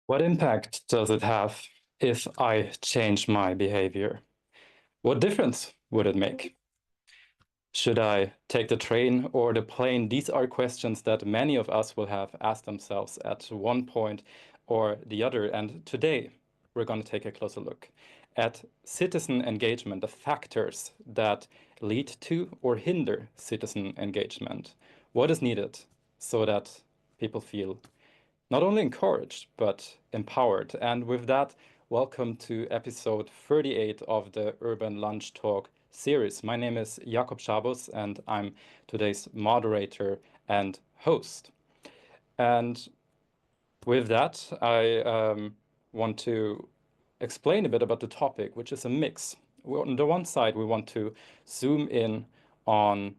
What impact does it have if I change my behavior? What difference would it make? Should I take the train or the plane? These are questions that many of us will have asked themselves at one point or the other. And today, we're going to take a closer look at citizen engagement, the factors that lead to or hinder citizen engagement. What is needed so that people feel not only encouraged, but empowered. And with that, welcome to episode 38 of the Urban Lunch Talk series. My name is Jakob Schabus, and I'm today's moderator and host. And with that, I want to explain a bit about the topic, which is a mix. On the one side, we want to zoom in on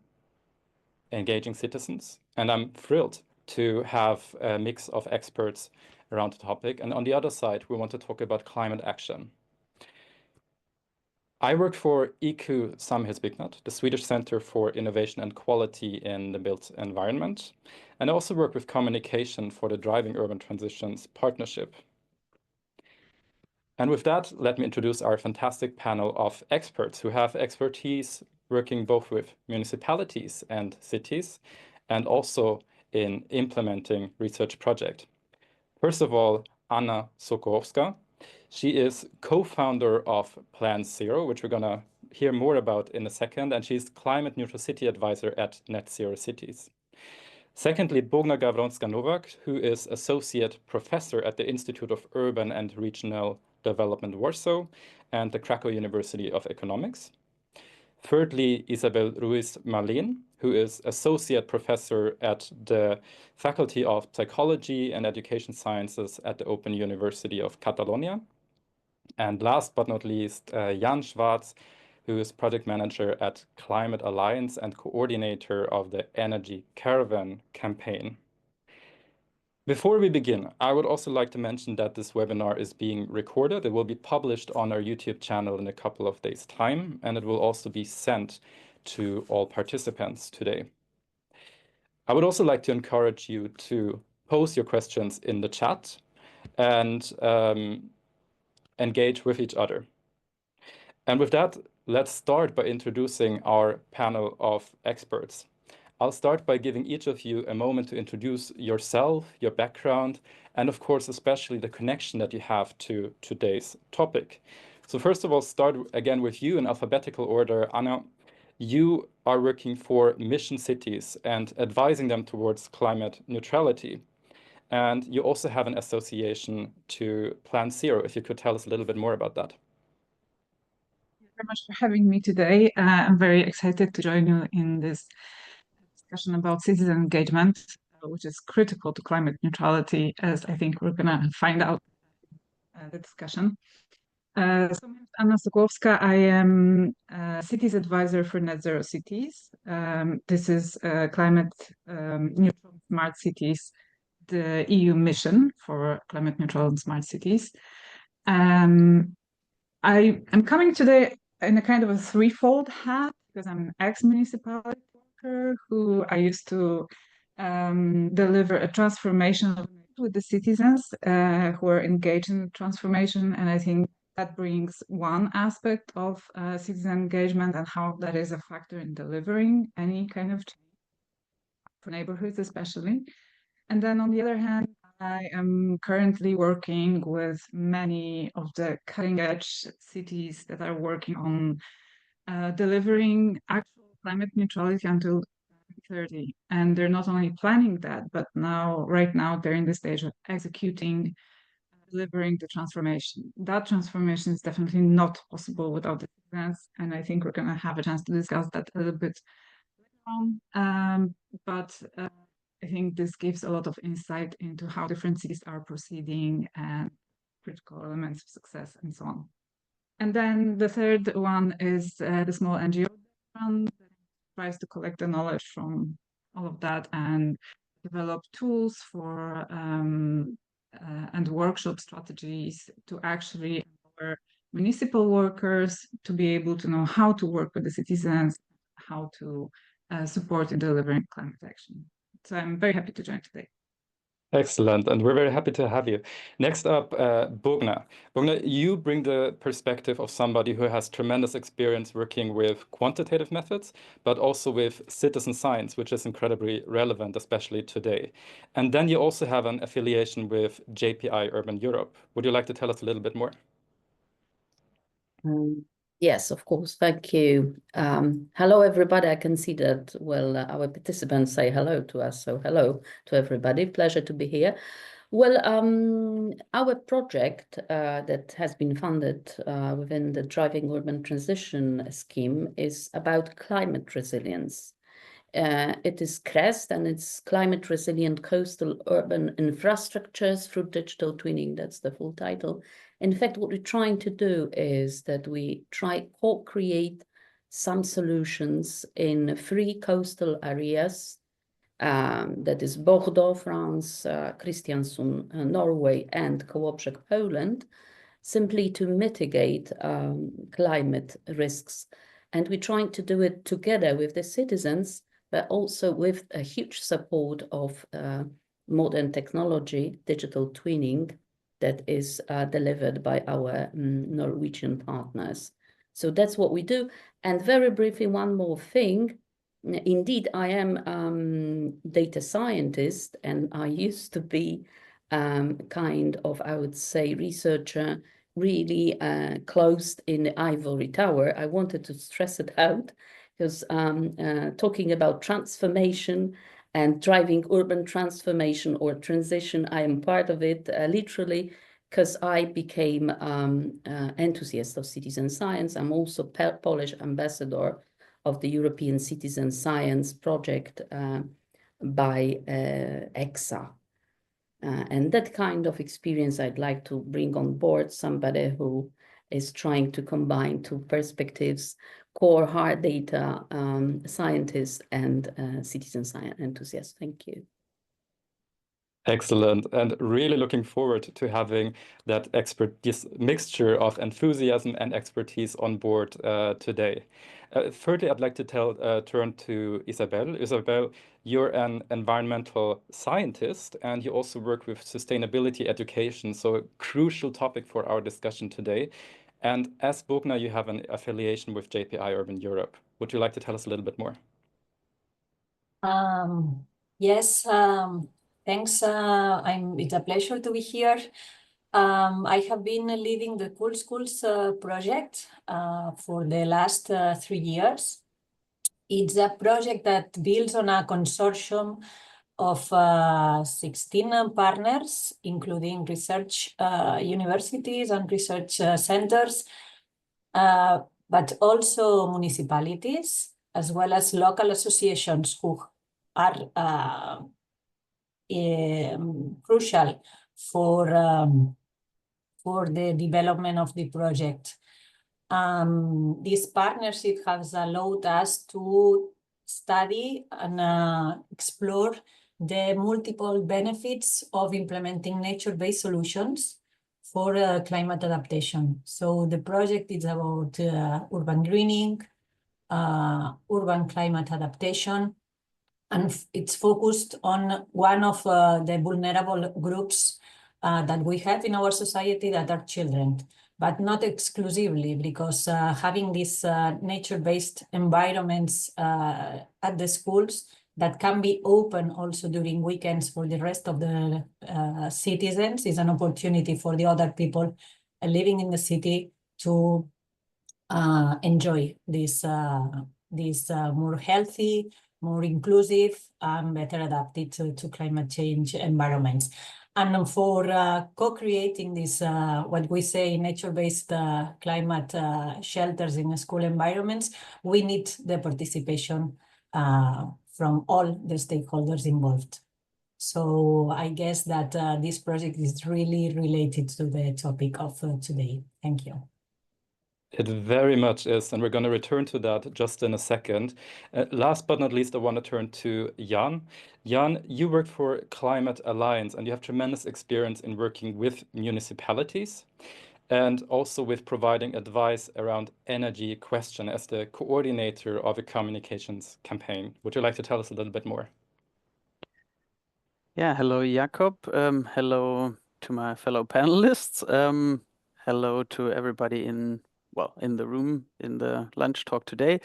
engaging citizens, and I'm thrilled to have a mix of experts around the topic. And on the other side, we want to talk about climate action. I work for IQ Samhällsbyggnad, the Swedish Center for Innovation and Quality in the Built Environment. And I also work with communication for the Driving Urban Transitions Partnership. And with that, let me introduce our fantastic panel of experts who have expertise working both with municipalities and cities, and also in implementing research projects. First of all, Ania Sokołowska. She is co-founder of Plan Zero, which we're going to hear more about in a second, and she's climate neutral city advisor at NetZeroCities. Secondly, Bogna Gawronska Nowak, who is associate professor at the Institute of Urban and Regional Development Warsaw and the Cracow University of Economics. Thirdly, Isabel Ruiz Mallén, who is associate professor at the Faculty of Psychology and Education Sciences at the Open University of Catalonia. And last but not least, Jan Schwarz, who is project manager at Climate Alliance and coordinator of the Energy Caravan campaign. Before we begin, I would also like to mention that this webinar is being recorded. It will be published on our YouTube channel in a couple of days' time, and it will also be sent to all participants today. I would also like to encourage you to post your questions in the chat and engage with each other. And with that, let's start by introducing our panel of experts. I'll start by giving each of you a moment to introduce yourself, your background, and of course, especially the connection that you have to today's topic. So first of all, start again with you in alphabetical order. Ania, you are working for mission cities and advising them towards climate neutrality. And you also have an association to Plan Zero. If you could tell us a little bit more about that. Thank you very much for having me today. I'm very excited to join you in this discussion about citizen engagement, which is critical to climate neutrality, as I think we're going to find out the discussion. So my name is Ania Sokołowska. I am a cities advisor for NetZeroCities. This is climate neutral smart cities, the EU mission for climate neutral and smart cities. I am coming today in a kind of a threefold hat because I'm an ex-municipality worker who I used to deliver a transformation with the citizens who are engaged in transformation. And I think that brings one aspect of citizen engagement and how that is a factor in delivering any kind of change for neighborhoods especially. And then on the other hand, I am currently working with many of the cutting edge cities that are working on delivering actual climate neutrality until 2030. And they're not only planning that, but right now, they're in the stage of executing, delivering the transformation. That transformation is definitely not possible without the citizens. And I think we're going to have a chance to discuss that a little bit later on. I think this gives a lot of insight into how different cities are proceeding and critical elements of success and so on. And then the third one is the small NGO that tries to collect the knowledge from all of that and develop tools for and workshop strategies to actually empower municipal workers to be able to know how to work with the citizens, how to support in delivering climate action. So I'm very happy to join today. Excellent, and we're very happy to have you. Next up, Bogna. Bogna, you bring the perspective of somebody who has tremendous experience working with quantitative methods, but also with citizen science, which is incredibly relevant, especially today. And then you also have an affiliation with JPI Urban Europe. Would you like to tell us a little bit more? Yes, of course. Thank you. Hello, everybody. I can see that, well, our participants say hello to us. So hello to everybody. Pleasure to be here. Well, our project that has been funded within the Driving Urban Transition scheme is about climate resilience. It is CREST, and it's climate resilient coastal urban infrastructures through digital twinning. That's the full title. In fact, what we're trying to do is that we try co-create some solutions in 3 coastal areas. That is Bordeaux, France, Kristiansund, Norway, and Kołobrzeg, Poland, simply to mitigate climate risks. And we're trying to do it together with the citizens, but also with a huge support of modern technology, digital twinning, that is delivered by our Norwegian partners. So that's what we do. And very briefly, one more thing. Indeed, I am data scientist, and I used to be kind of, I would say, researcher, really closed in the ivory tower. I wanted to stress it out because talking about transformation and driving urban transformation or transition, I am part of it literally because I became enthusiast of citizen science. I'm also Polish ambassador of the European Citizen Science Project by EXA. And that kind of experience I'd like to bring on board, somebody who is trying to combine 2 perspectives, core hard data scientist and citizen science enthusiast. Thank you. Excellent, and really looking forward to having that this mixture of enthusiasm and expertise on board today. Thirdly, I'd like to turn to Isabel. Isabel, you're an environmental scientist, and you also work with sustainability education, so a crucial topic for our discussion today. And as Bogna, you have an affiliation with JPI Urban Europe. Would you like to tell us a little bit more? Yes, thanks. It's a pleasure to be here. I have been leading the Cool Schools project for the last 3 years. It's a project that builds on a consortium of 16 partners, including research universities and research centers, but also municipalities, as well as local associations who are crucial for the development of the project. This partnership has allowed us to study and explore the multiple benefits of implementing nature-based solutions for climate adaptation. So the project is about urban greening, urban climate adaptation, and it's focused on one of the vulnerable groups that we have in our society, that are children, but not exclusively, because having these nature-based environments at the schools that can be open also during weekends for the rest of the citizens is an opportunity for the other people living in the city to enjoy this more healthy, more inclusive, and better adapted to climate change environments. And for co-creating this, what we say, nature-based climate shelters in school environments, we need the participation from all the stakeholders involved. So I guess that this project is really related to the topic of today. Thank you. It very much is, and we're going to return to that just in a second. Last but not least, I want to turn to Jan. Jan, you worked for Climate Alliance, and you have tremendous experience in working with municipalities and also with providing advice around energy question as the coordinator of a communications campaign. Would you like to tell us a little bit more? Yeah, hello, Jakob. Hello to my fellow panelists. Hello to everybody in the room in the lunch talk today.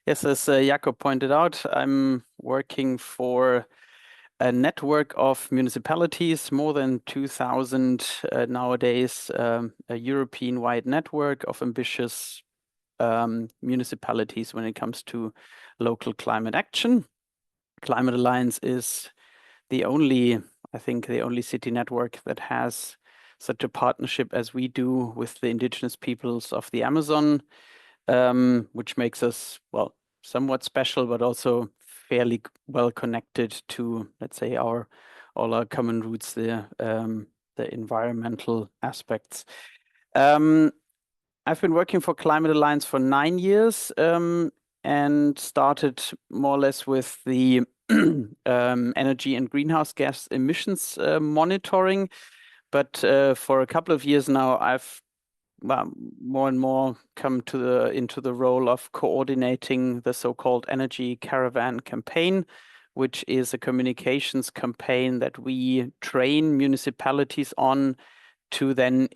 Yes, as Jakob pointed out, I'm working for a network of municipalities, more than 2,000 nowadays, a European-wide network of ambitious municipalities when it comes to local climate action. Climate Alliance is I think the only city network that has such a partnership as we do with the indigenous peoples of the Amazon, which makes us, somewhat special, but also fairly well connected to, let's say, all our common roots, the environmental aspects. I've been working for Climate Alliance for 9 years, and started more or less with the energy and greenhouse gas emissions monitoring. But for a couple of years now, I've more and more come into the role of coordinating the so-called Energy Caravan campaign, which is a communications campaign that we train municipalities on to then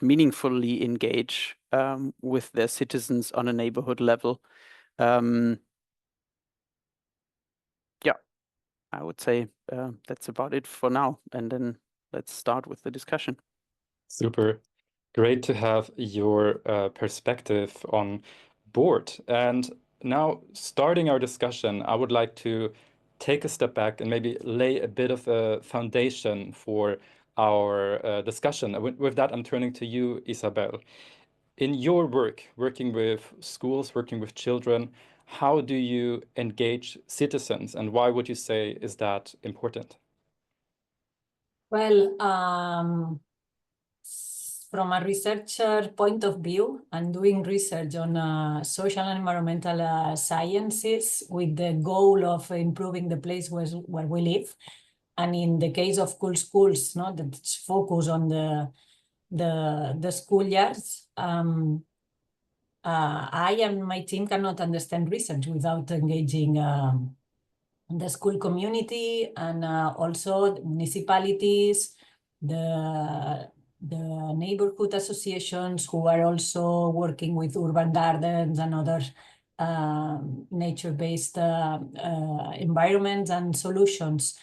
meaningfully engage with their citizens on a neighborhood level. Yeah, I would say that's about it for now. And then let's start with the discussion. Super. Great to have your perspective on board. And now, starting our discussion, I would like to take a step back and maybe lay a bit of a foundation for our discussion. With that, I'm turning to you, Isabel. In your work, working with schools, working with children, how do you engage citizens, and why would you say is that important? Well, from a researcher point of view, I'm doing research on social and environmental sciences with the goal of improving the place where we live. And in the case of cool schools, that focus on the school years, I and my team cannot understand research without engaging the school community and also the municipalities, the neighborhood associations who are also working with urban gardens and other nature-based environments and solutions,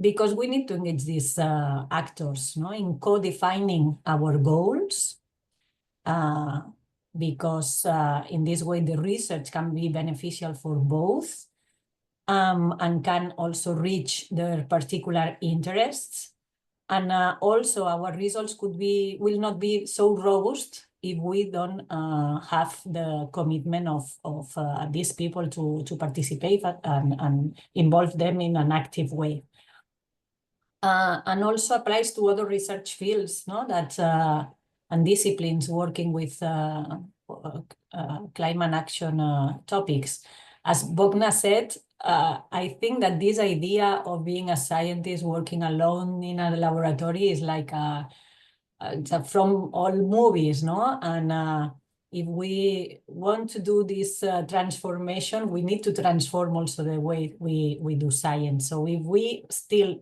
because we need to engage these actors in co-defining our goals, because in this way the research can be beneficial for both, and can also reach their particular interests. And also our results will not be so robust if we don't have the commitment of these people to participate and involve them in an active way. And also applies to other research fields, and disciplines working with climate action topics. As Bogna said, I think that this idea of being a scientist working alone in a laboratory is like from all movies, And if we want to do this transformation, we need to transform also the way we do science. So if we still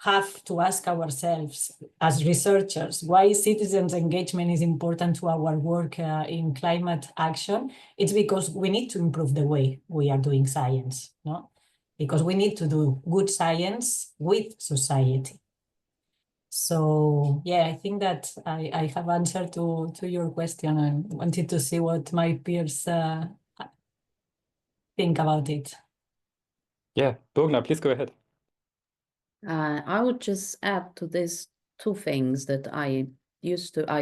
have to ask ourselves as researchers why citizens' engagement is important to our work in climate action, it's because we need to improve the way we are doing science, because we need to do good science with society. So yeah, I think that I have answered to your question and wanted to see what my peers think about it. Yeah, Bogna, please go ahead. I would just add to this 2 things that I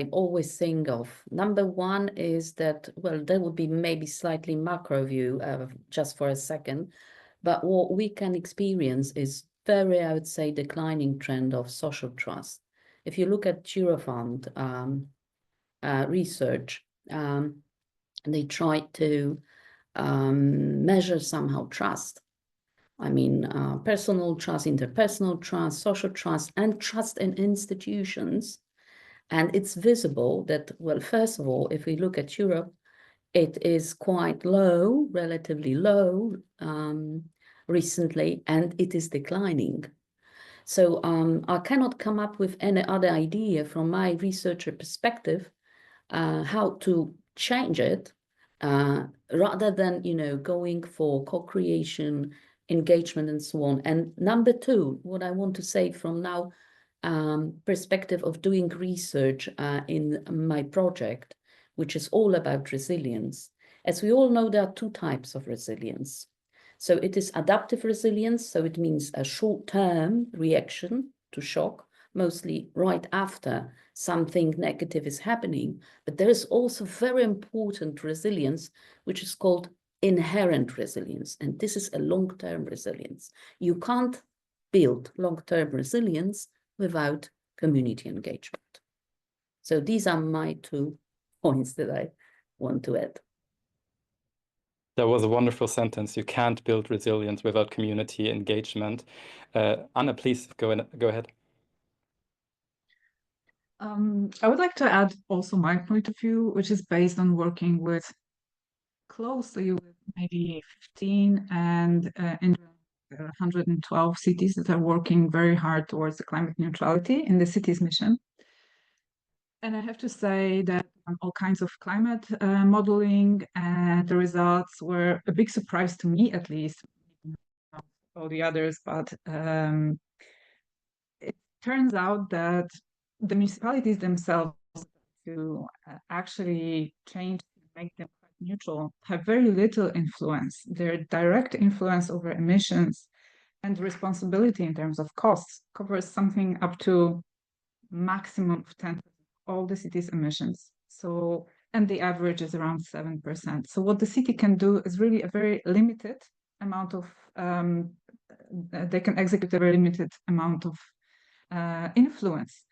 always think of. Number one is that, there would be maybe slightly macro view just for a second, but what we can experience is very, I would say, declining trend of social trust. If you look at Eurofund research, they try to measure somehow trust. I mean, personal trust, interpersonal trust, social trust, and trust in institutions. And it's visible that, first of all, if we look at Europe, it is quite low, relatively low recently, and it is declining. So I cannot come up with any other idea from my researcher perspective how to change it rather than, you know, going for co-creation, engagement, and so on. And number two, what I want to say from now perspective of doing research in my project, which is all about resilience. As we all know, there are two types of resilience. So it is adaptive resilience, so it means a short-term reaction to shock, mostly right after something negative is happening. But there is also very important resilience, which is called inherent resilience. And this is a long-term resilience. You can't build long-term resilience without community engagement. So these are my 2 points that I want to add. That was a wonderful sentence. You can't build resilience without community engagement. Anna, please go ahead. I would like to add also my point of view, which is based on working closely with maybe 15 and in 112 cities that are working very hard towards the climate neutrality in the cities mission. And I have to say that all kinds of climate modeling and the results were a big surprise to me, at least, not all the others, but it turns out that the municipalities themselves to actually change, make them neutral, have very little influence. Their direct influence over emissions and responsibility in terms of costs covers something up to maximum of 10% of all the city's emissions. So, and the average is around 7%. So what the city can do is really a very limited amount of, they can execute a very limited amount of influence.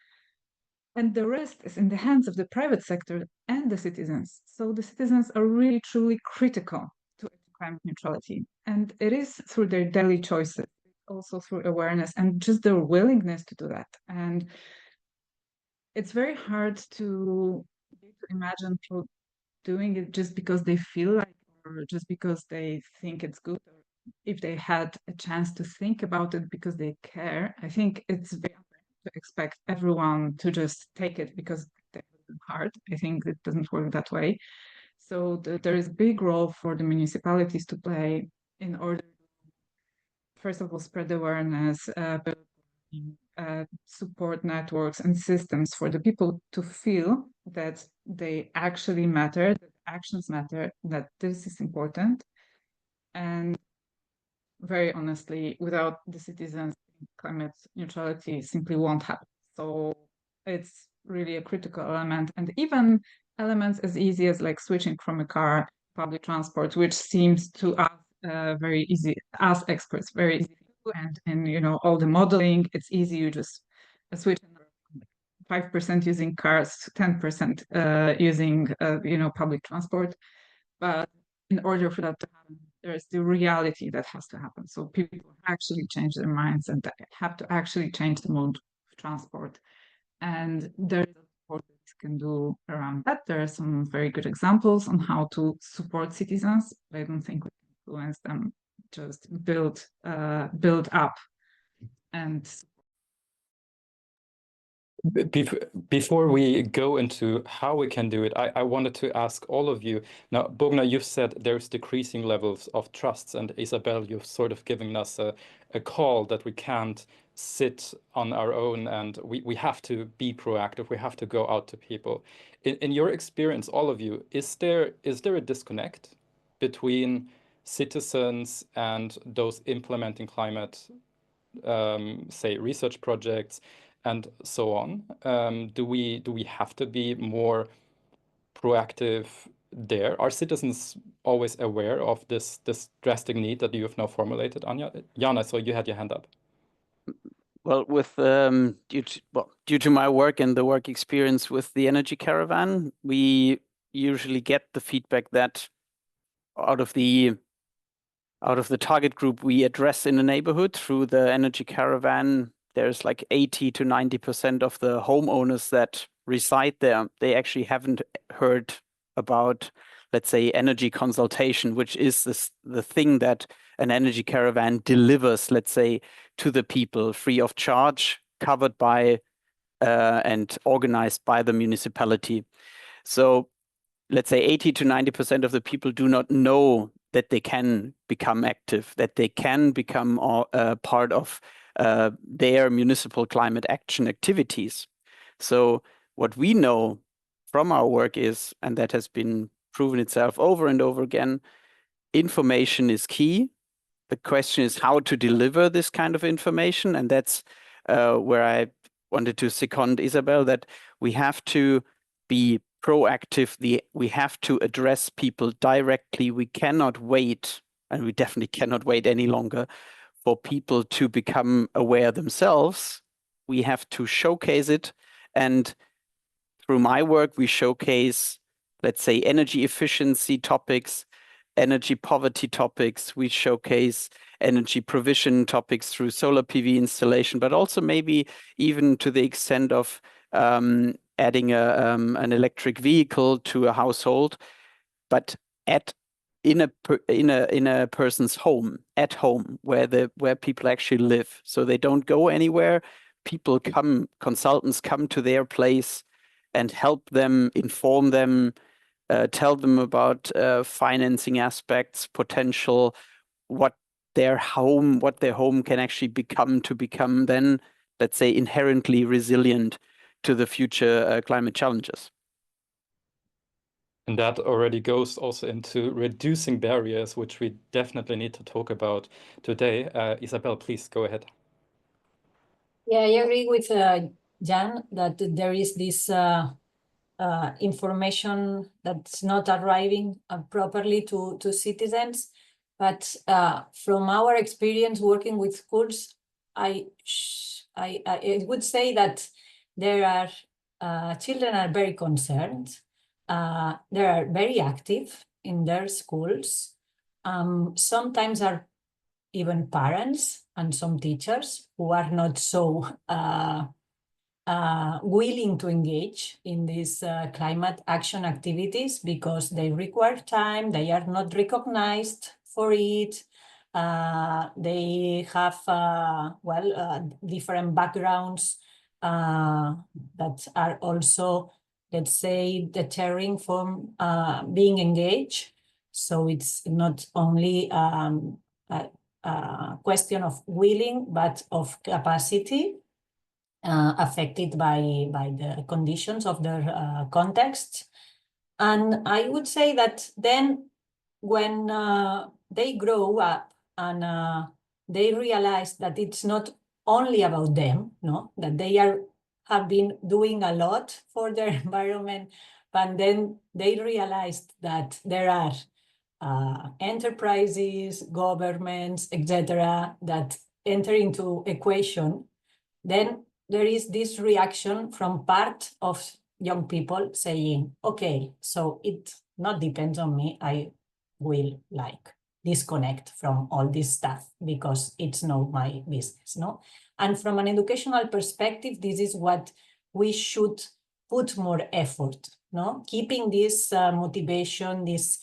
And the rest is in the hands of the private sector and the citizens. So the citizens are really, truly critical to climate neutrality. And it is through their daily choices, also through awareness and just their willingness to do that. And it's very hard to imagine people doing it just because they feel like, or just because they think it's good, or if they had a chance to think about it because they care. I think it's very to expect everyone to just take it because they work hard. I think it doesn't work that way. So there is a big role for the municipalities to play in order to, first of all, spread awareness, support networks and systems for the people to feel that they actually matter, that actions matter, that this is important. And very honestly, without the citizens, climate neutrality simply won't happen. So it's really a critical element. And even elements as easy as like switching from a car, public transport, which seems to us very easy, as experts, very easy to do. And in, you know, all the modeling, it's easy. You just switch 5% using cars, 10% using, you know, public transport. But in order for that to happen, there's the reality that has to happen. So people actually change their minds and have to actually change the mode of transport. And there's what we can do around that. There are some very good examples on how to support citizens. I don't think we can influence them, just build up. And before we go into how we can do it, I wanted to ask all of you. Now, Bogna, you've said there's decreasing levels of trust, and Isabel, you've sort of given us a call that we can't sit on our own and we have to be proactive, we have to go out to people. In your experience, all of you, is there a disconnect between citizens and those implementing climate, say, research projects and so on? Do we have to be more proactive there? Are citizens always aware of this drastic need that you have now formulated, Ania? Jan, I saw you had your hand up. Well, with due to my work and the work experience with the energy caravan, we usually get the feedback that out of the target group we address in the neighborhood through the energy caravan, there's like 80 to 90% of the homeowners that reside there. They actually haven't heard about, let's say, energy consultation, which is the thing that an energy caravan delivers, let's say, to the people free of charge, covered by and organized by the municipality. So let's say 80 to 90% of the people do not know that they can become active, that they can become part of their municipal climate action activities. So what we know from our work is, and that has been proven itself over and over again, information is key. The question is how to deliver this kind of information. And that's where I wanted to second Isabel, that we have to be proactive. We have to address people directly. We cannot wait, and we definitely cannot wait any longer for people to become aware themselves. We have to showcase it. And through my work, we showcase, let's say, energy efficiency topics, energy poverty topics. We showcase energy provision topics through solar PV installation, but also maybe even to the extent of adding an electric vehicle to a household, but in a person's home, at home, where people actually live. So they don't go anywhere. People come, consultants come to their place and help them, inform them, tell them about financing aspects, potential, what their home can actually become to become then, let's say, inherently resilient to the future climate challenges. And that already goes also into reducing barriers, which we definitely need to talk about today. Isabel, please go ahead. Yeah, I agree with Jan that there is this information that's not arriving properly to citizens. But from our experience working with schools, I would say that there are children are very concerned. They are very active in their schools. Sometimes are even parents and some teachers who are not so willing to engage in these climate action activities because they require time, they are not recognized for it. They have, different backgrounds that are also, let's say, deterring from being engaged. So it's not only a question of willing, but of capacity affected by the conditions of their context. And I would say that then when they grow up and they realize that it's not only about them, no, that they have been doing a lot for their environment, but then they realized that there are enterprises, governments, etc., that enter into equation, then there is this reaction from part of young people saying, okay, so it not depends on me. I will disconnect from all this stuff because it's not my business, no? And from an educational perspective, this is what we should put more effort, no? Keeping this motivation, this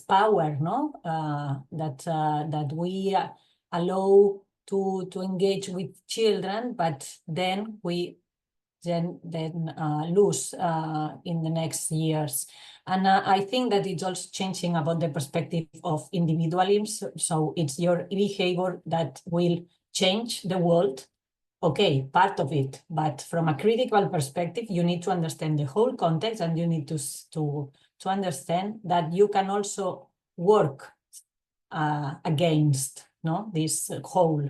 power, no? That we allow to engage with children, but then we lose in the next years. And I think that it's also changing about the perspective of individualism. So it's your behavior that will change the world. Okay, part of it, but from a critical perspective, you need to understand the whole context, and you need to understand that you can also work against, no, this whole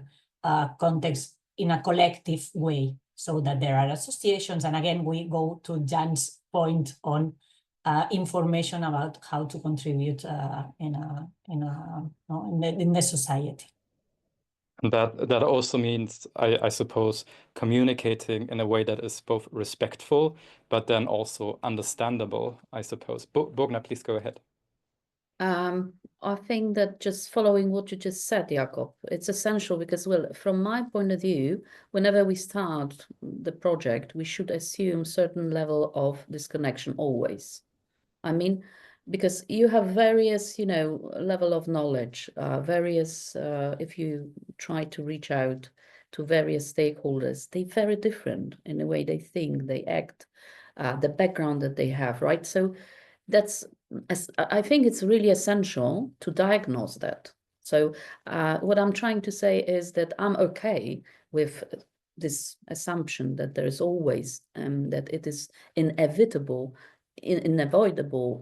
context in a collective way, so that there are associations. And again, we go to Jan's point on information about how to contribute in the society. And that also means, I suppose, communicating in a way that is both respectful, but then also understandable, I suppose. Bogna, please go ahead. I think that just following what you just said, Jakob, it's essential because, well, from my point of view, whenever we start the project, we should assume certain level of disconnection always. I mean, because you have various, level of knowledge, various, if you try to reach out to various stakeholders, they're very different in the way they think, they act, the background that they have, right? So I think it's really essential to diagnose that. So what I'm trying to say is that I'm okay with this assumption that there is always, that it is unavoidable,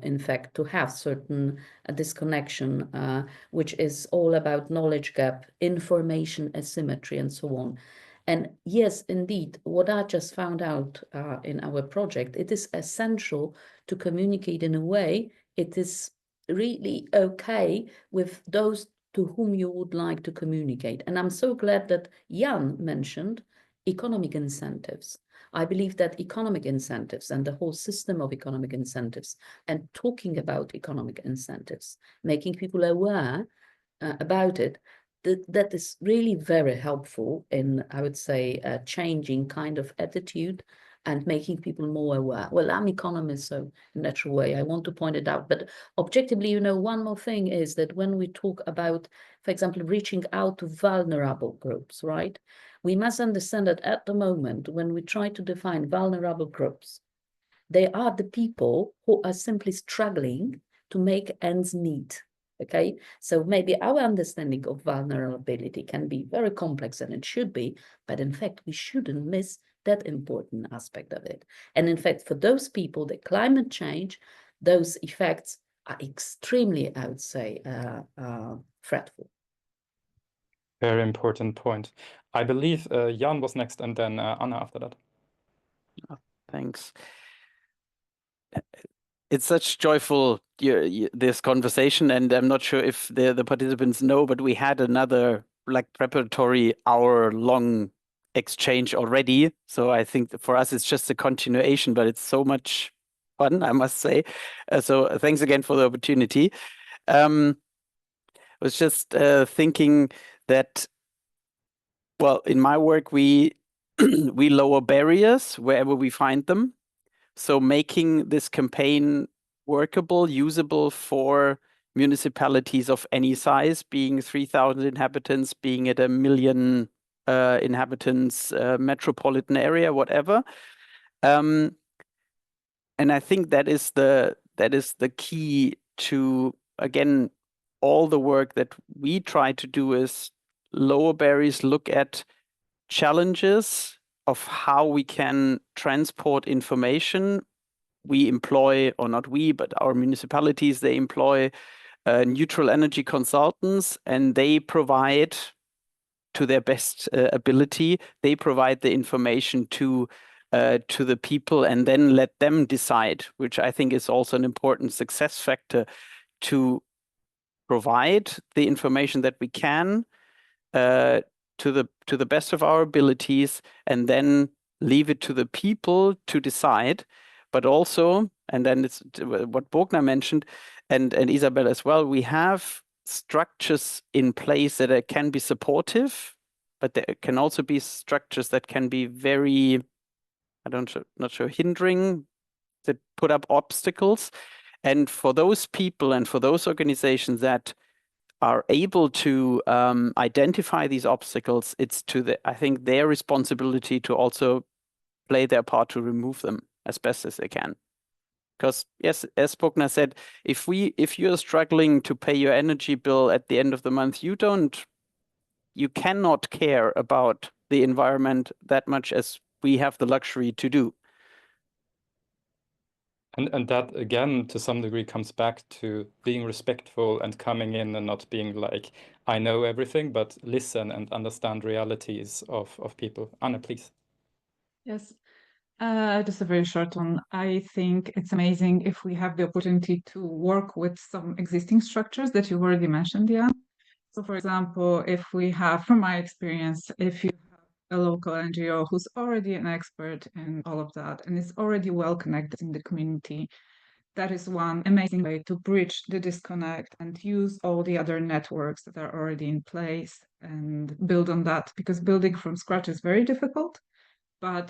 in fact, to have certain disconnection, which is all about knowledge gap, information asymmetry, and so on. And yes, indeed, what I just found out in our project, it is essential to communicate in a way it is really okay with those to whom you would like to communicate. And I'm so glad that Jan mentioned economic incentives. I believe that economic incentives and the whole system of economic incentives, and talking about economic incentives, making people aware about it, that is really very helpful in, I would say, changing kind of attitude and making people more aware. Well, I'm economist, so in a natural way, I want to point it out. But objectively, one more thing is that when we talk about, for example, reaching out to vulnerable groups, right? We must understand that at the moment, when we try to define vulnerable groups, they are the people who are simply struggling to make ends meet. Okay, so maybe our understanding of vulnerability can be very complex, and it should be, but in fact, we shouldn't miss that important aspect of it. And in fact, for those people, the climate change, those effects are extremely, I would say, fretful. Very important point. I believe Jan was next, and then Anna after that. Thanks. It's such joyful this conversation, and I'm not sure if the participants know, but we had another preparatory hour-long exchange already. So I think for us it's just a continuation, but it's so much fun, I must say. So thanks again for the opportunity. I was just thinking that, well, in my work we we lower barriers wherever we find them. So making this campaign workable, usable for municipalities of any size, being 3,000 inhabitants, being at 1 million inhabitants, metropolitan area, whatever. And I think that is the key to, again, all the work that we try to do is lower barriers, look at challenges of how we can transport information. We employ, or not we, but our municipalities, they employ neutral energy consultants, and they provide, to their best ability, they provide the information to the people and then let them decide, which I think is also an important success factor, to provide the information that we can to the best of our abilities, and then leave it to the people to decide. But also, and then it's what Bogna mentioned, and Isabel as well, we have structures in place that can be supportive, but there can also be structures that can be very, not sure, hindering, that put up obstacles. And for those people and for those organizations that are able to identify these obstacles, it's I think their responsibility to also play their part to remove them as best as they can. Because yes, as Bogna said, if you're struggling to pay your energy bill at the end of the month, you cannot care about the environment that much as we have the luxury to do. And that, again, to some degree comes back to being respectful and coming in and not being like, I know everything, but listen and understand realities of people. Anna, please. Yes, just a very short one. I think it's amazing if we have the opportunity to work with some existing structures that you already mentioned, yeah. So for example, if we have, from my experience, if you have a local NGO who's already an expert in all of that and is already well connected in the community, that is one amazing way to bridge the disconnect and use all the other networks that are already in place and build on that, because building from scratch is very difficult, but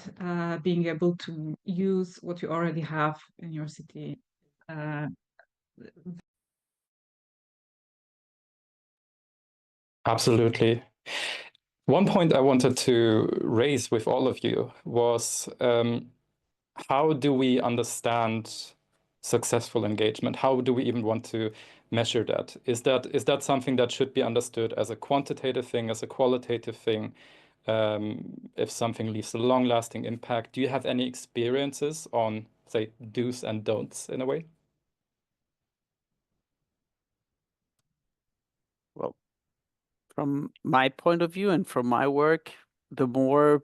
being able to use what you already have in your city Absolutely. One point I wanted to raise with all of you was how do we understand successful engagement? How do we even want to measure that? Is that something that should be understood as a quantitative thing, as a qualitative thing? If something leaves a long-lasting impact, do you have any experiences on, say, do's and don'ts in a way? Well, from my point of view and from my work, the more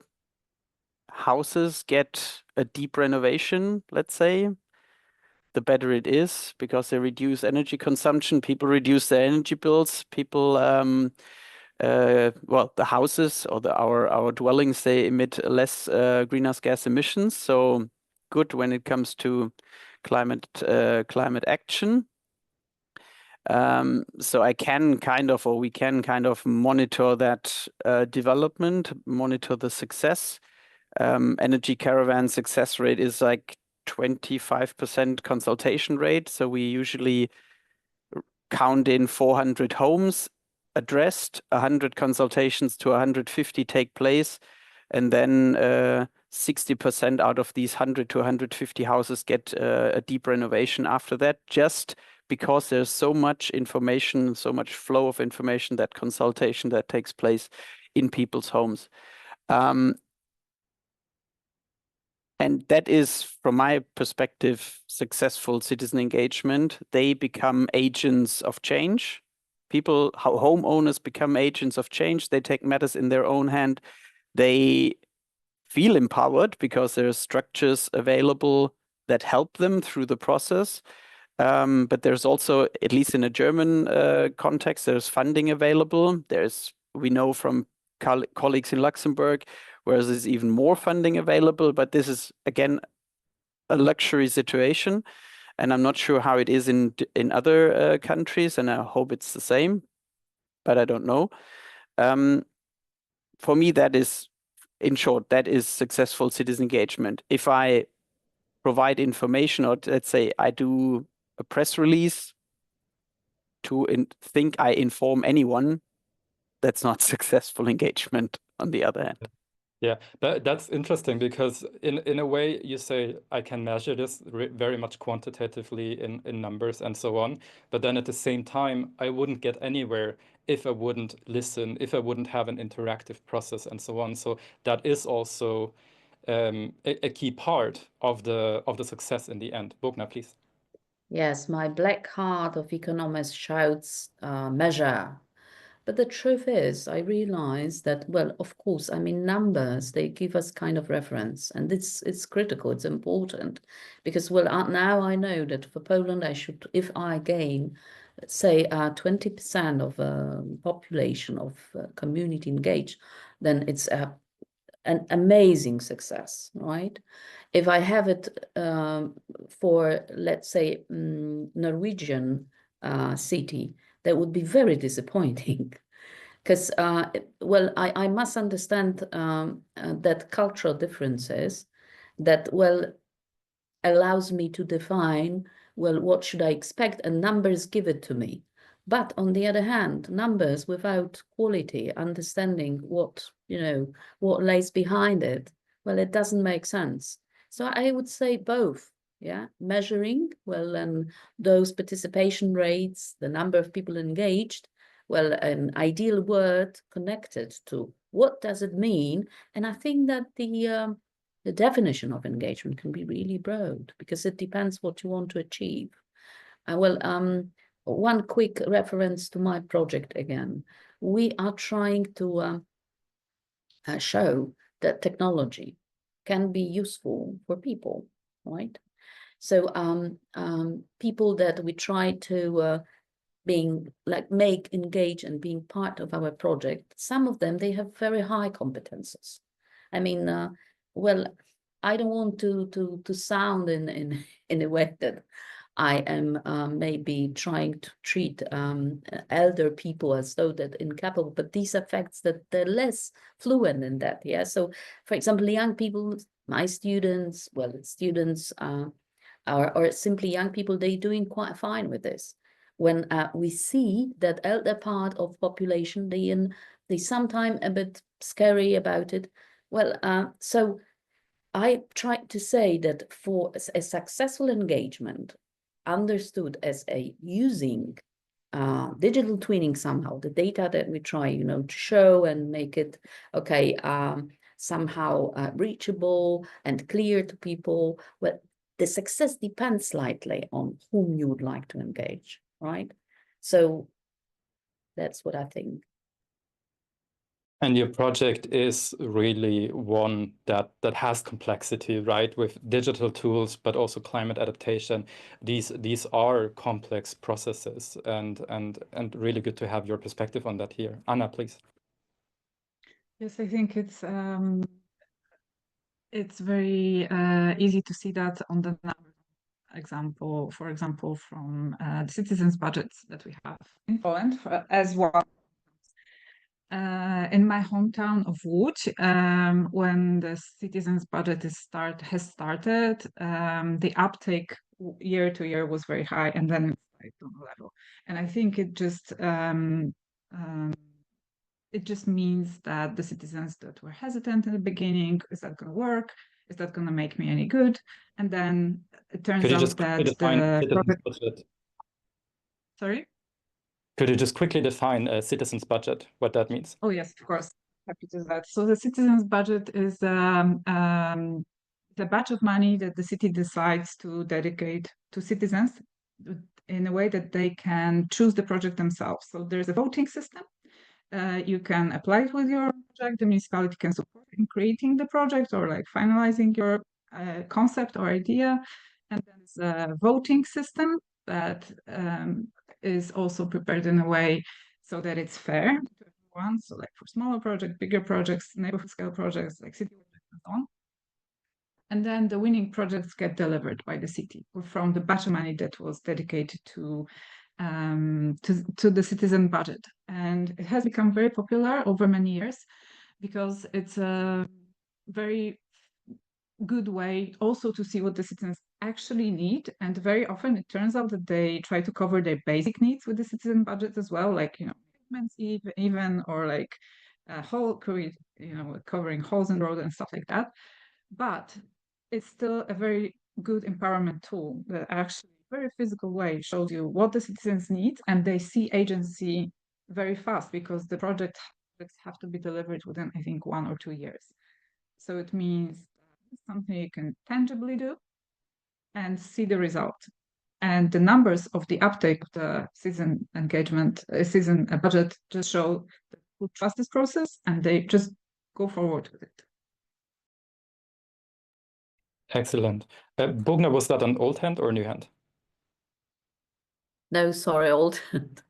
houses get a deep renovation, let's say, the better it is, because they reduce energy consumption, people reduce their energy bills, people, well, the houses or our dwellings, they emit less greenhouse gas emissions. So good when it comes to climate action. So I can kind of, or we can kind of monitor that development, monitor the success. Energy Caravan success rate is like 25% consultation rate. So we usually count in 400 homes addressed, 100 consultations to 150 take place, and then 60% out of these 100 to 150 houses get a deep renovation after that, just because there's so much information, so much flow of information, that consultation that takes place in people's homes. And that is, from my perspective, successful citizen engagement. They become agents of change. People, homeowners become agents of change. They take matters in their own hand. They feel empowered because there are structures available that help them through the process. But there's also, at least in a German context, there's funding available. We know from colleagues in Luxembourg, whereas there's even more funding available, but this is, again, a luxury situation. And I'm not sure how it is in other countries, and I hope it's the same, but I don't know. For me, that is, in short, that is successful citizen engagement. If I provide information, or let's say I do a press release to think I inform anyone, that's not successful engagement on the other hand. Yeah, that's interesting, because in a way you say I can measure this very much quantitatively in numbers and so on, but then at the same time I wouldn't get anywhere if I wouldn't listen, if I wouldn't have an interactive process and so on. So that is also a key part of the success in the end. Bogna, please. Yes, my black heart of economists shouts measure. But the truth is, I realize that, well, of course, I mean, numbers, they give us kind of reference, and it's critical, it's important, because, well, now I know that for Poland, I should, if I gain, let's say, 20% of population of community engaged, then it's an amazing success, right? If I have it for, let's say, Norwegian city, that would be very disappointing, because, well, I must understand that cultural differences that, well, allows me to define, well, what should I expect, and numbers give it to me. But on the other hand, numbers without quality, understanding what, what lays behind it, well, it doesn't make sense. So I would say both. Yeah, measuring, well, and those participation rates, the number of people engaged, well, an ideal word connected to what does it mean? And I think that the definition of engagement can be really broad, because it depends what you want to achieve. One quick reference to my project again. We are trying to show that technology can be useful for people, right? So people that we try to make engage and being part of our project, some of them, they have very high competences. I mean, well, I don't want to sound in a way that I am maybe trying to treat elder people as though that incapable, but these are facts that they're less fluent in that. Yeah. So, for example, young people, my students, well, students or simply young people, they're doing quite fine with this. When we see that elder part of population, they sometimes a bit scary about it. Well, so I tried to say that for a successful engagement, understood as a using digital twinning somehow, the data that we try, to show and make it, okay, somehow reachable and clear to people. Well, the success depends slightly on whom you would like to engage, right? So that's what I think. And your project is really one that has complexity, right? With digital tools, but also climate adaptation. These are complex processes, and really good to have your perspective on that here. Anna, please. Yes, I think it's very easy to see that on the example, for example, from the citizens' budgets that we have in Poland as well. In my hometown of Łódź, when the citizens' budget has started, the uptake year to year was very high, and then it's on a level. And I think it just means that the citizens that were hesitant in the beginning, is that going to work? Is that going to make me any good? And then it turns out that the budget? Sorry? Could you just quickly define a citizen's budget, what that means? Oh, yes, of course. Happy to do that. So the citizens' budget is the batch of money that the city decides to dedicate to citizens in a way that they can choose the project themselves. So there's a voting system. You can apply it with your project. The municipality can support in creating the project or like finalizing your concept or idea. And there's a voting system that is also prepared in a way so that it's fair to everyone. So like for smaller projects, bigger projects, neighborhood scale projects, like city projects and so on. And then the winning projects get delivered by the city from the batch of money that was dedicated to the citizen budget. And it has become very popular over many years because it's a very good way also to see what the citizens actually need. And very often it turns out that they try to cover their basic needs with the citizen budget as well, like, maintenance even, or like covering holes in road and stuff like that. But it's still a very good empowerment tool that actually very physical way shows you what the citizens need, and they see agency very fast because the projects have to be delivered within, I think, 1 or 2 years. So it means something you can tangibly do and see the result. And the numbers of the uptake of the citizen engagement, citizen budget just show that people trust this process and they just go forward with it. Excellent. Bogna, was that an old hand or a new hand? No, sorry, old hand.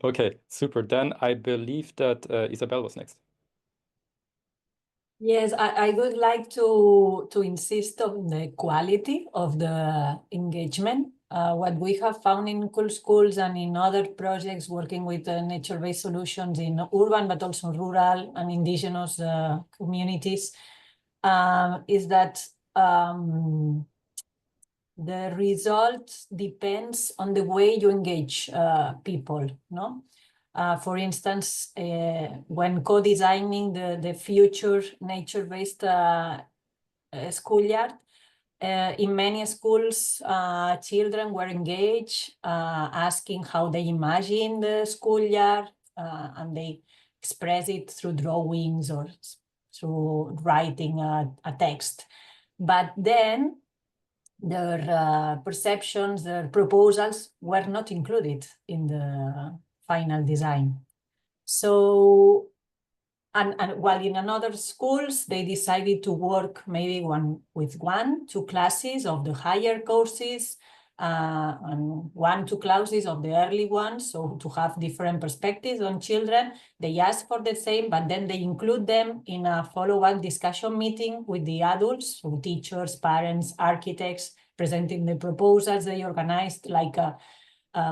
Okay, super. Then I believe that Isabel was next. Yes, I would like to insist on the quality of the engagement. What we have found in Cool Schools and in other projects working with nature-based solutions in urban, but also rural and indigenous communities, is that the result depends on the way you engage people, no? For instance, when co-designing the future nature-based schoolyard, in many schools, children were engaged, asking how they imagine the schoolyard, and they express it through drawings or through writing a text. But then their perceptions, their proposals were not included in the final design. So, and while in another schools, they decided to work maybe with 1-2 classes of the higher courses, and 1-2 classes of the early ones, so to have different perspectives on children. They ask for the same, but then they include them in a follow-up discussion meeting with the adults, so teachers, parents, architects, presenting the proposals. They organized like a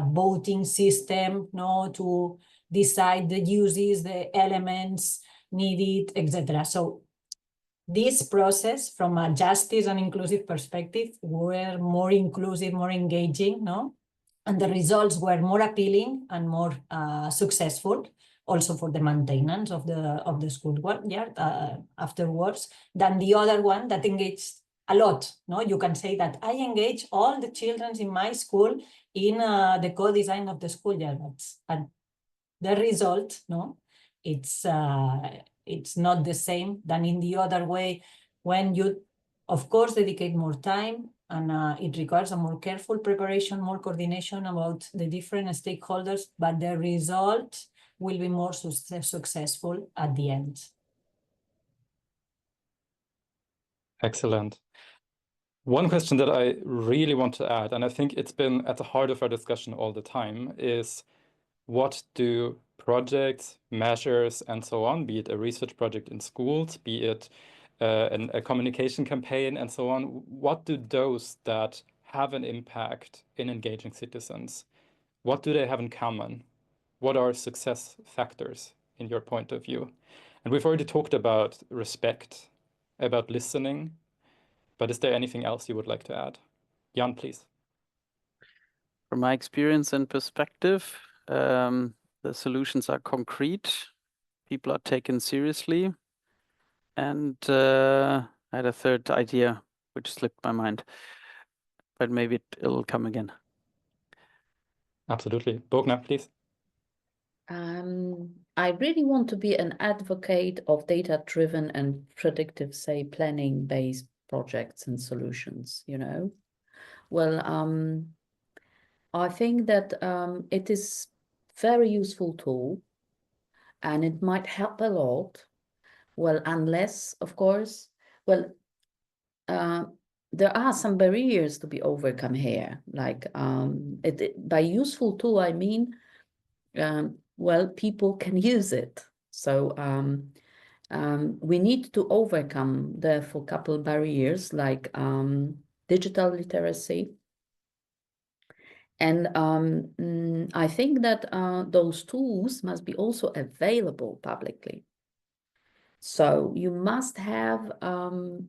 voting system, to decide the uses, the elements needed, etc. So this process from a justice and inclusive perspective were more inclusive, more engaging, no? And the results were more appealing and more successful, also for the maintenance of the school afterwards, than the other one that engaged a lot. No, you can say that I engage all the children in my school in the co-design of the school year, but the result, no, it's not the same than in the other way, when you, of course, dedicate more time, and it requires a more careful preparation, more coordination about the different stakeholders, but the result will be more successful at the end. Excellent. One question that I really want to add, and I think it's been at the heart of our discussion all the time, is what do projects, measures, and so on, be it a research project in schools, be it a communication campaign, and so on, what do those that have an impact in engaging citizens, what do they have in common? What are success factors in your point of view? And we've already talked about respect, about listening, but is there anything else you would like to add? Jan, please. From my experience and perspective, the solutions are concrete, people are taken seriously, and I had a third idea which slipped my mind, but maybe it'll come again. Absolutely. Bogna, please. I really want to be an advocate of data-driven and predictive, say, planning-based projects and solutions, you know. Well, I think that it is very useful tool, and it might help a lot. Well, unless, of course, well, there are some barriers to be overcome here. Like by useful tool, I mean, well, people can use it. So we need to overcome, therefore, a couple barriers like digital literacy. And I think that those tools must be also available publicly. So you must have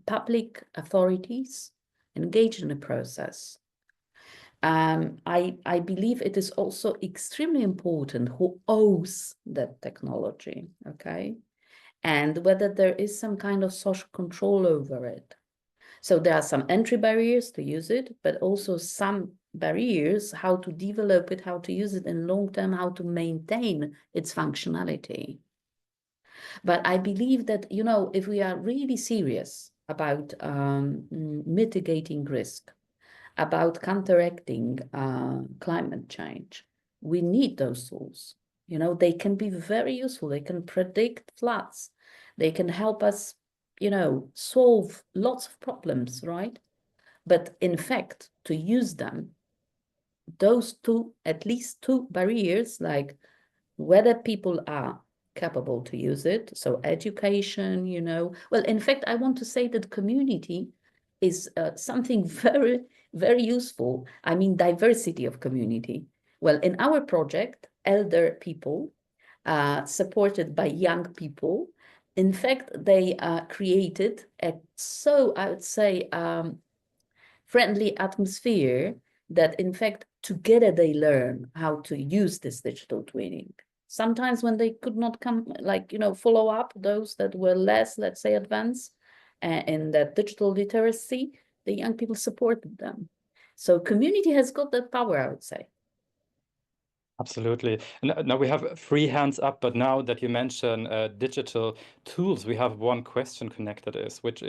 public authorities engaged in the process. I believe it is also extremely important who owns that technology, okay? And whether there is some kind of social control over it. So there are some entry barriers to use it, but also some barriers how to develop it, how to use it in long term, how to maintain its functionality. But I believe that, you know, if we are really serious about mitigating risk, about counteracting climate change, we need those tools. You know, they can be very useful. They can predict floods. They can help us, you know, solve lots of problems, right? But in fact, to use them, those two, at least two barriers, like whether people are capable to use it, so education, you know. Well, in fact, I want to say that community is something very, very useful. I mean, diversity of community. Well, in our project, elder people, supported by young people, in fact, they created a so, I would say, friendly atmosphere that, in fact, together they learn how to use this digital twinning. Sometimes when they could not come, like, you know, follow up those that were less, let's say, advanced in that digital literacy, the young people supported them. So community has got that power, I would say. Absolutely. And now we have 3 hands up, but now that you mention digital tools, we have one question connected which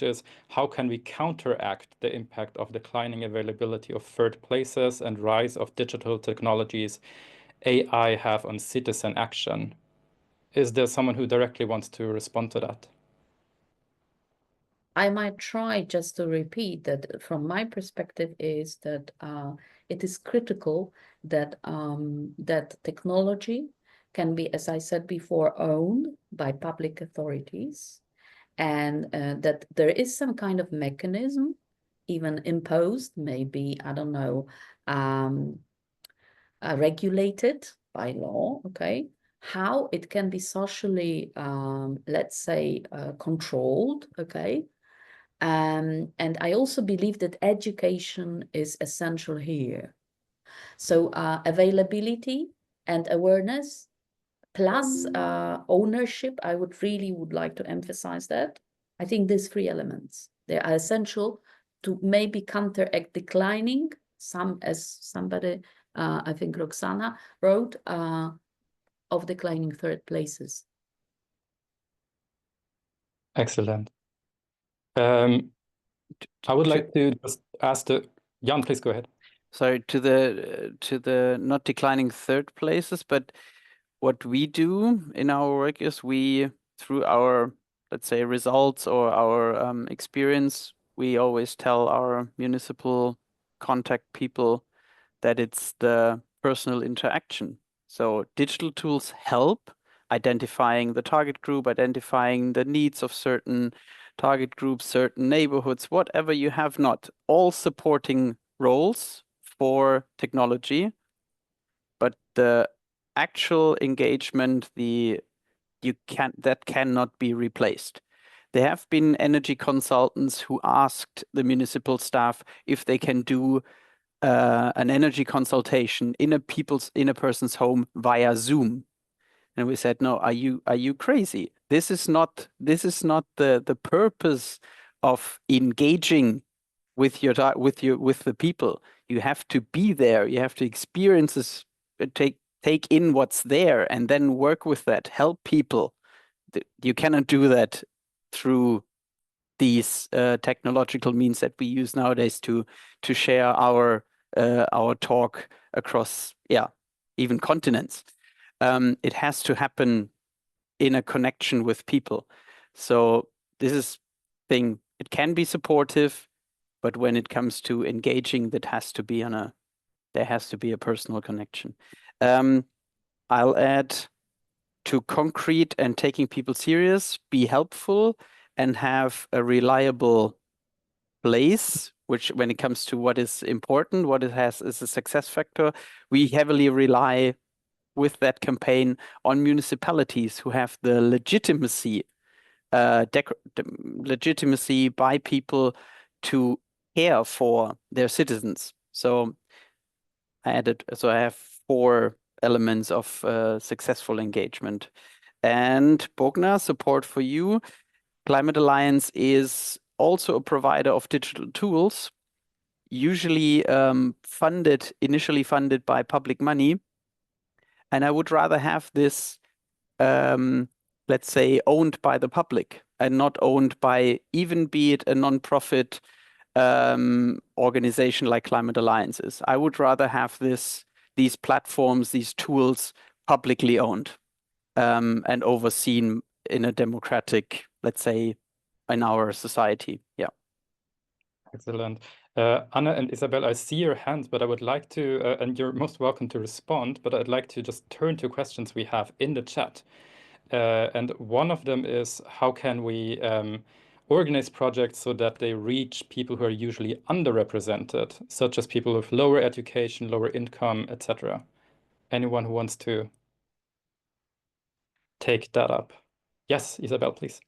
is how can we counteract the impact of declining availability of third places and rise of digital technologies AI have on citizen action? Is there someone who directly wants to respond to that? I might try just to repeat that from my perspective is that it is critical that that technology can be, as I said before, owned by public authorities, and that there is some kind of mechanism, even imposed, maybe, I don't know, regulated by law, okay, how it can be socially, let's say, controlled, okay? And I also believe that education is essential here. So availability and awareness, plus ownership, I would like to emphasize that. I think these three elements, they are essential to maybe counteract declining, as somebody, I think Roxana wrote, of declining third places. Excellent. I would like to just ask Jan, please go ahead. So to the not declining third places, but what we do in our work is we, through our, let's say, results or our experience, we always tell our municipal contact people that it's the personal interaction. So digital tools help identifying the target group, identifying the needs of certain target groups, certain neighborhoods, whatever you have, not all supporting roles for technology, but the actual engagement, that cannot be replaced. There have been energy consultants who asked the municipal staff if they can do an energy consultation in a person's home via Zoom, and we said, no, are you crazy? This is not the purpose of engaging with the people. You have to be there. You have to experience this, take in what's there, and then work with that. Help people. You cannot do that through these technological means that we use nowadays to share our talk across, even continents. It has to happen in a connection with people. So this is thing. It can be supportive, but when it comes to engaging, there has to be a personal connection. I'll add, to concrete and taking people serious, be helpful and have a reliable place, which when it comes to what is important, what it has is a success factor, we heavily rely with that campaign on municipalities who have the legitimacy by people to care for their citizens. So I have 4 elements of successful engagement. And Bogna, support for you. Climate Alliance is also a provider of digital tools, usually initially funded by public money. And I would rather have this, let's say, owned by the public and not owned by, even be it a non-profit organization like Climate Alliances. I would rather have these platforms, these tools publicly owned and overseen in a democratic, let's say, in our society. Yeah. Excellent. Anna and Isabel, I see your hands, but I would like to, and you're most welcome to respond, but I'd like to just turn to questions we have in the chat. And one of them is, how can we organize projects so that they reach people who are usually underrepresented, such as people with lower education, lower income, etc.? Anyone who wants to take that up? Yes, Isabel, please.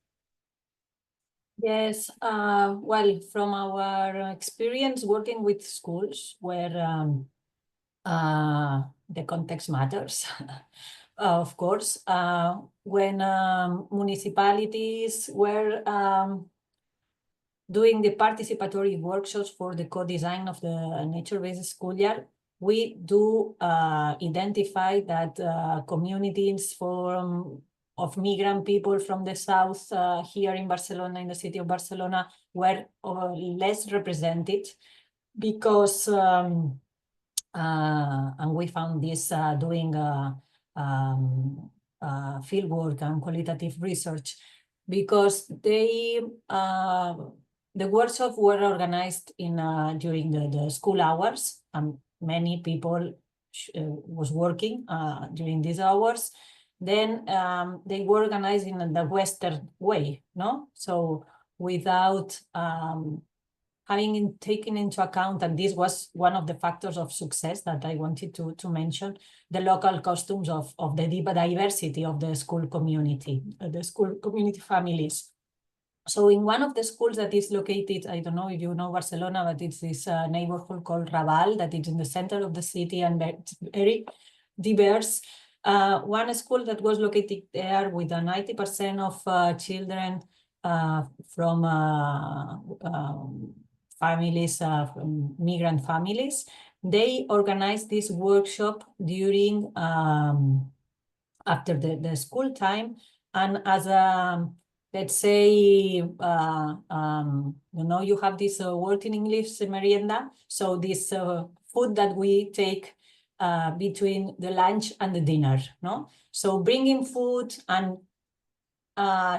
Yes, well, from our experience working with schools where the context matters, of course, when municipalities were doing the participatory workshops for the co-design of the nature-based school year, we do identify that communities of migrant people from the south here in Barcelona, in the city of Barcelona, were less represented because, and we found this doing field work and qualitative research, because the workshops were organized during the school hours, and many people was working during these hours. Then they were organized in the Western way, no? So without having taken into account, and this was one of the factors of success that I wanted to mention, the local costumes of the diversity of the school community, families. So in one of the schools that is located, I don't know if you know Barcelona, but it's this neighborhood called Raval that is in the center of the city and very diverse. One school that was located there with 90% of children from families, from migrant families. They organized this workshop during, after the school time, and as a, let's say, you know, you have this word in English, merienda, so this food that we take between the lunch and the dinner, no? So bringing food and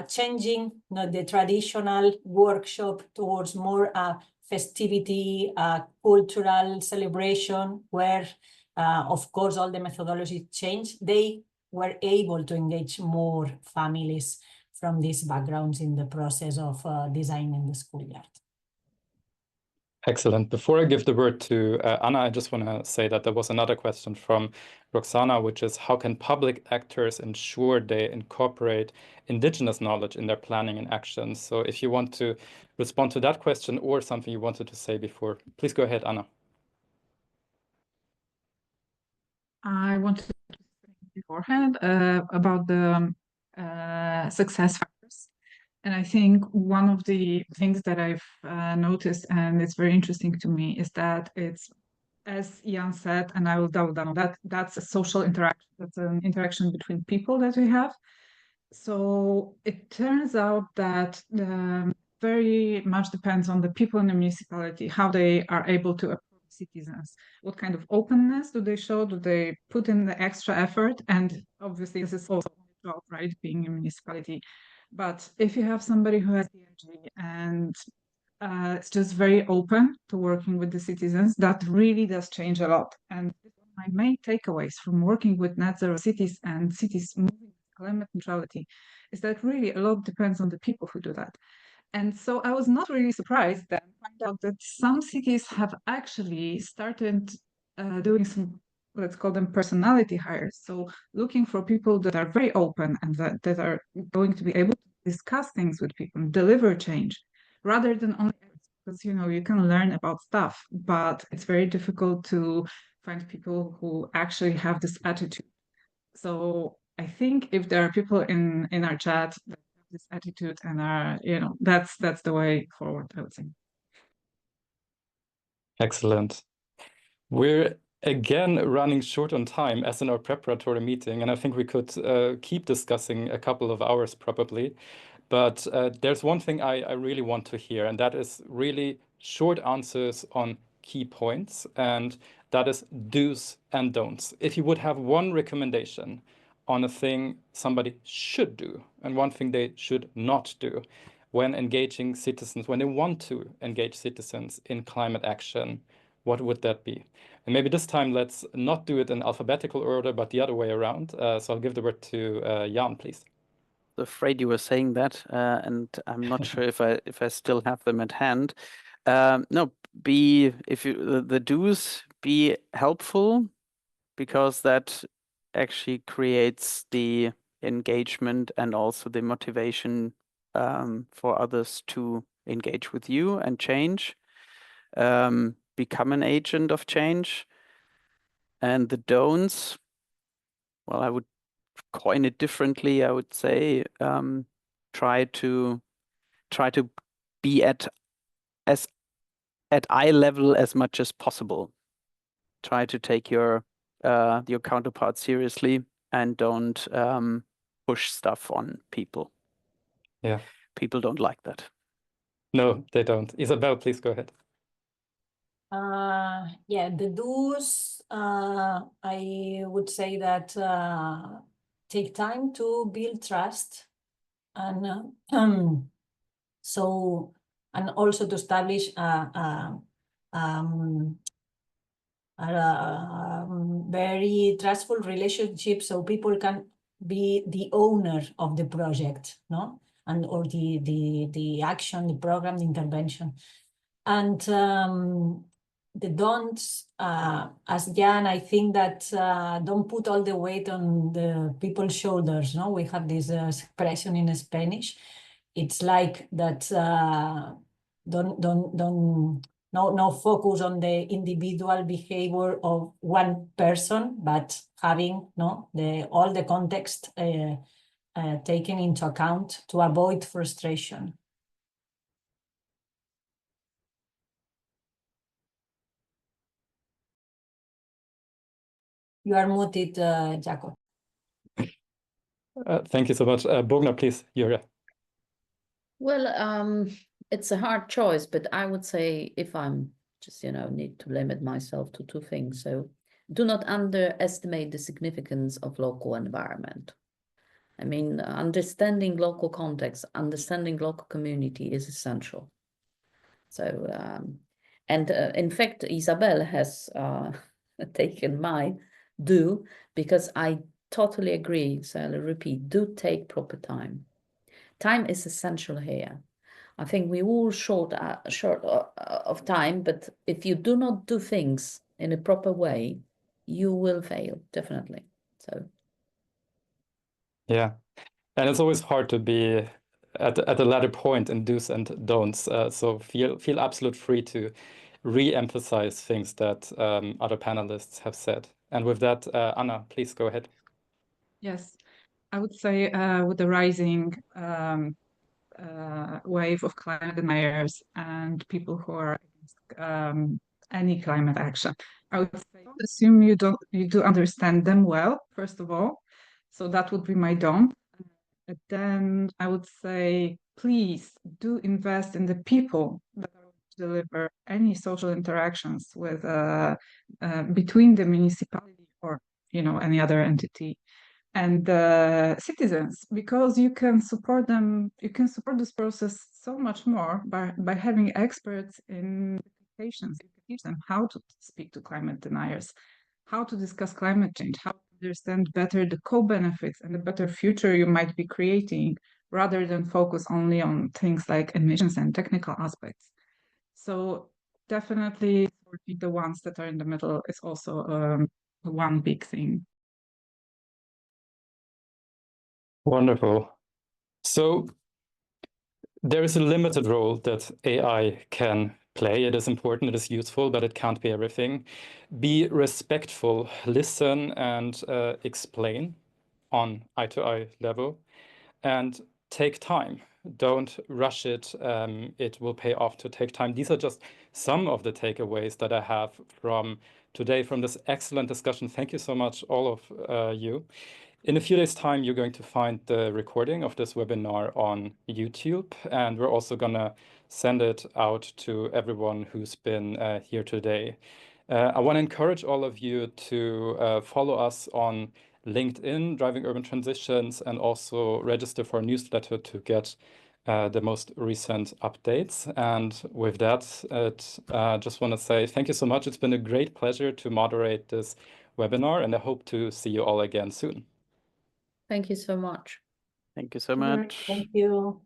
changing, you know, the traditional workshop towards more festivity, cultural celebration, where, of course, all the methodology changed. They were able to engage more families from these backgrounds in the process of designing the schoolyard. Excellent. Before I give the word to Anna, I just want to say that there was another question from Roxana, which is how can public actors ensure they incorporate indigenous knowledge in their planning and actions? So if you want to respond to that question or something you wanted to say before, please go ahead, Anna. I wanted to say beforehand about the success factors. And I think one of the things that I've noticed, and it's very interesting to me, is that it's, as Jan said, and I will double down on that, that's a social interaction. That's an interaction between people that we have. So it turns out that very much depends on the people in the municipality, how they are able to approach citizens. What kind of openness do they show? Do they put in the extra effort? And obviously this is also a job, right, being a municipality. But if you have somebody who has the energy and it's just very open to working with the citizens, that really does change a lot. And my main takeaways from working with NetZeroCities and cities moving climate neutrality is that really a lot depends on the people who do that. And so I was not really surprised then to find out that some cities have actually started doing some, let's call them personality hires. So looking for people that are very open and that are going to be able to discuss things with people and deliver change, rather than only, because, you know, you can learn about stuff, but it's very difficult to find people who actually have this attitude. So I think if there are people in our chat that have this attitude and are, you know, that's the way forward, I would say. Excellent. We're again running short on time as in our preparatory meeting, and I think we could keep discussing a couple of hours probably. But there's one thing I really want to hear, and that is really short answers on key points, and that is do's and don'ts. If you would have one recommendation on a thing somebody should do and one thing they should not do when engaging citizens, when they want to engage citizens in climate action, what would that be? And maybe this time let's not do it in alphabetical order, but the other way around. So I'll give the word to Jan, please. Afraid you were saying that, and I'm not sure if I still have them at hand. No, the do's, be helpful, because that actually creates the engagement and also the motivation for others to engage with you and change, become an agent of change. And the don'ts, well, I would coin it differently. I would say try to be at eye level as much as possible. Try to take your counterpart seriously and don't push stuff on people. Yeah. People don't like that. No, they don't. Isabel, please go ahead. Yeah, the do's, I would say that take time to build trust, and so, and also to establish a very trustful relationship, so people can be the owner of the project, no, and or the action, the program, the intervention. And the don'ts, as Jan, I think that don't put all the weight on the people's shoulders. No, we have this expression in Spanish. It's like that. No focus on the individual behavior of one person, but having all the context taken into account to avoid frustration. You are muted, Jakob. Thank you so much. Bogna, please, Yuria. Well, it's a hard choice, but I would say if I'm just, need to limit myself to two things. So do not underestimate the significance of local environment. I mean, understanding local context, understanding local community is essential. So, in fact, Isabel has taken my do, because I totally agree. So I'll repeat, do take proper time. Time is essential here. I think we're all short of time, but if you do not do things in a proper way, you will fail, definitely. So. Yeah, and it's always hard to be at the latter point in do's and don'ts. So feel absolute free to re-emphasize things that other panelists have said. And with that, Anna, please go ahead. Yes, I would say with the rising wave of climate deniers and people who are against any climate action, I would say don't assume you do understand them well, first of all. So that would be my don't. But then I would say, please do invest in the people that are deliver any social interactions with between the municipality or any other entity and the citizens, because you can support them. You can support this process so much more by having experts in education. You can teach them how to speak to climate deniers, how to discuss climate change, how to understand better the co-benefits and the better future you might be creating, rather than focus only on things like emissions and technical aspects. So definitely the ones that are in the middle is also one big thing. Wonderful. So there is a limited role that AI can play. It is important, it is useful, but it can't be everything. Be respectful, listen and explain on eye-to-eye level, and take time. Don't rush it. It will pay off to take time. These are just some of the takeaways that I have from today, from this excellent discussion. Thank you so much, all of you. In a few days' time, you're going to find the recording of this webinar on YouTube, and we're also going to send it out to everyone who's been here today. I want to encourage all of you to follow us on LinkedIn, Driving Urban Transitions, and also register for a newsletter to get the most recent updates. And with that, just want to say thank you so much. It's been a great pleasure to moderate this webinar, and I hope to see you all again soon. Thank you so much. Thank you so much. Thank you.